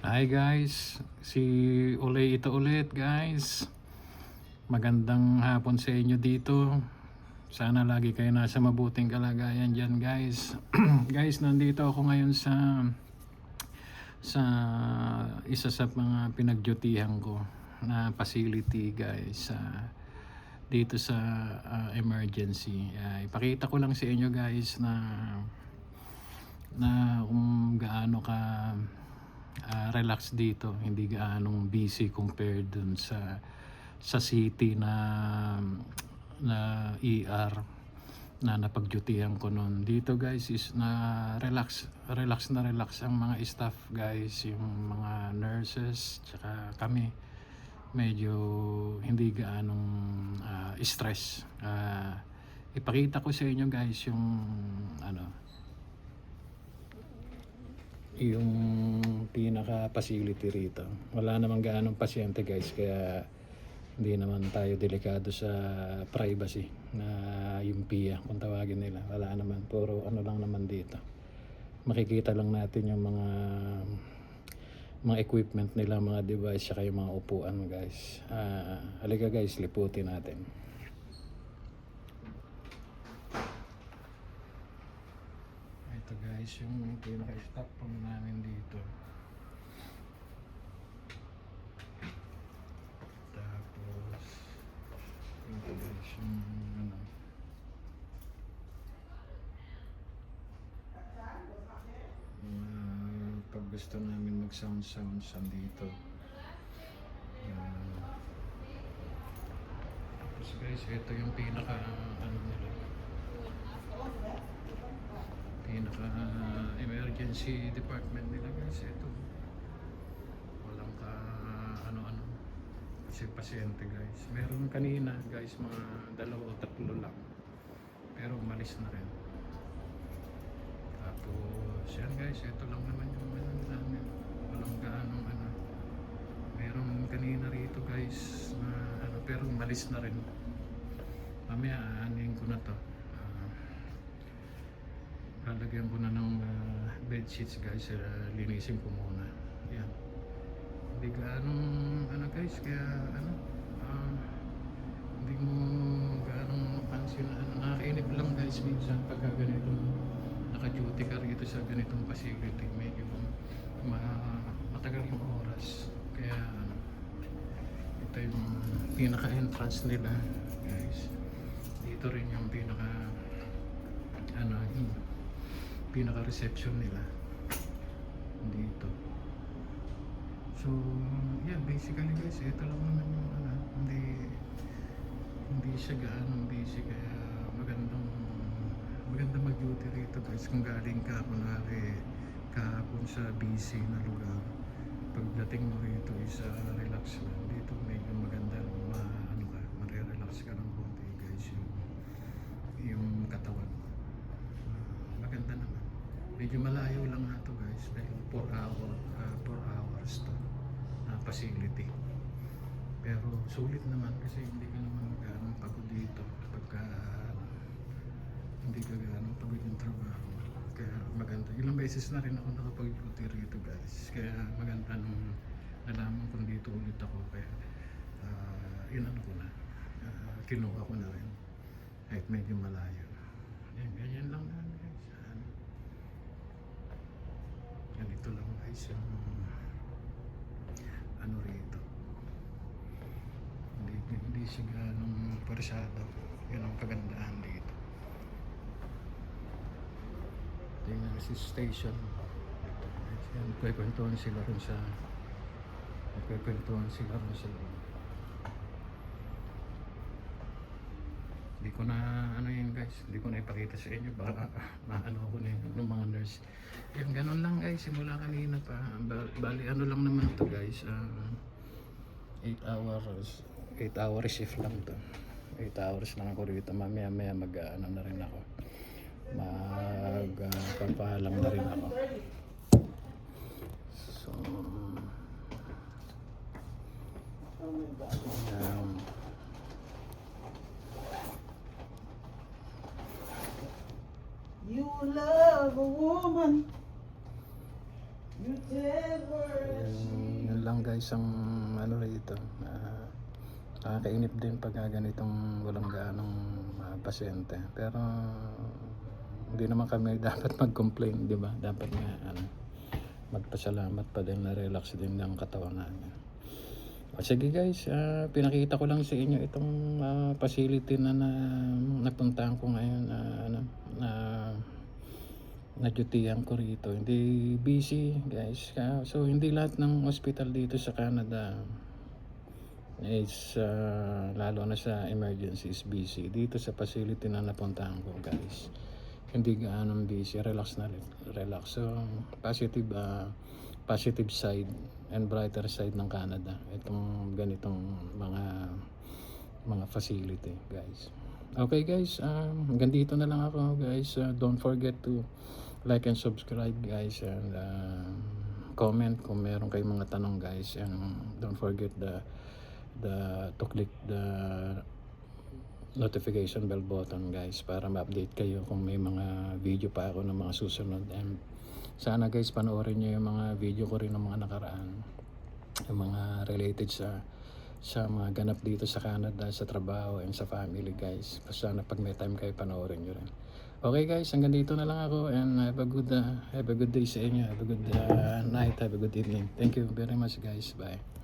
Hi guys, si Ule ito ulit guys. Magandang hapon sa inyo dito. Sana lagi kayo nasa mabuting kalagayan dyan guys. Guys, nandito ako ngayon sa isa sa mga pinagdutihan ko na facility guys. Dito sa emergency. Ipakita ko lang sa inyo guys na kung gaano ka relax dito, hindi gaanong busy compared dun sa city na ER na napagjutihan ko noon. Dito guys is na relax ang mga staff guys, yung mga nurses tsaka kami medyo hindi gaanong stress. Ipakita ko sa inyo guys yung pinaka facility rito. Wala namang gaanong pasyente guys, kaya hindi naman tayo delikado sa privacy na yung PIA kung tawagin nila. Wala naman, puro ano lang naman dito. Makikita lang natin yung mga equipment nila, mga device, saka yung mga upuan guys. Halika guys, liputin natin. Ito guys yung pinaka-stop po namin dito. Tapos ito guys yung pag gusto namin mag sounds dito. Tapos guys, ito yung pinaka emergency department nila guys. Ito walang ano kasi pasyente guys. Meron kanina guys mga 2 o 3 lang, pero umalis na rin. Tapos yan guys, ito lang naman yung namin. Walang gaanong meron kanina rito guys na pero umalis na rin. Mamaya aanin ko na to. Lalagyan ko na ng bed sheets guys. Linisin ko muna. Yan. Hindi gaanong guys, kaya hindi mo gaanong pansin. Nakakainip lang guys minsan pagka ganito naka-duty ka rito sa ganitong facility. Medyo matagal yung oras. Kaya ito yung pinaka-entrance nila guys. Dito rin yung pinaka-reception nila dito. So yeah, basically guys, ito lang naman yung hindi siya gaanong busy, kaya magandang mag-duty rito guys. Kung galing ka kunwari kahapon sa busy na lugar, pagdating mo rito is relax lang. Dito medyo maganda, mare-relax ka ng konti guys, yung katawan. Maganda naman. Medyo malayo lang na to guys, dahil 4 hours to na facility. Pero sulit naman kasi hindi ka naman gaano pagod dito pagka hindi ka gaano pagod yung trabaho. Kaya maganda. Ilang beses na rin ako nakapag-duty rito guys. Kaya maganda nung nalaman kung dito ulit ako. Kaya ko na. Kinuha ko na rin. Kahit medyo malayo. Yan, ganyan lang na guys. Ganito lang guys yung rito. Hindi siya ganong parsado. Yun ang kagandaan dito. Tingnan si station. Nagkwekwentuhan sila rin sa loob. Hindi ko na yun guys, hindi ko na ipakita sa inyo, baka maano ko na yung mga nurse. Yan, ganun lang guys, simula kanina pa. Bali lang naman to guys, 8 hour shift lang to. 8 hours lang ako rito. Mamaya na rin ako, magpapaalam na rin ako. So you love a woman, Yun lang guys ang ano rito. Nakakainip din pag ganitong walang gaanong pasyente. Pero hindi naman kami dapat mag-complain, di ba? Dapat nga magpasalamat pa din, na relax din ng katawan namin. Sige guys, pinakita ko lang sa inyo itong facility na napuntahan ko ngayon na dutihan ko rito. Hindi busy guys. So hindi lahat ng hospital dito sa Canada is lalo na sa emergency is busy. Dito sa facility na napuntahan ko guys, hindi gaano busy, relax na relax. So positive side and brighter side ng Canada itong ganitong mga facility guys. Okay guys, hanggang dito na lang ako guys. Don't forget to like and subscribe guys, and comment kung meron kayong mga tanong guys, and don't forget to click the notification bell button guys para ma-update kayo kung may mga video pa ako ng mga susunod. And sana guys panoorin nyo yung mga video ko rin ng mga nakaraan, yung mga related sa mga ganap dito sa Canada, sa trabaho and sa family guys. Sana pag may time kayo panoorin nyo rin. Okay guys, hanggang dito na lang ako, and have a good day sa inyo, have a good night, have a good evening. Thank you very much guys, bye.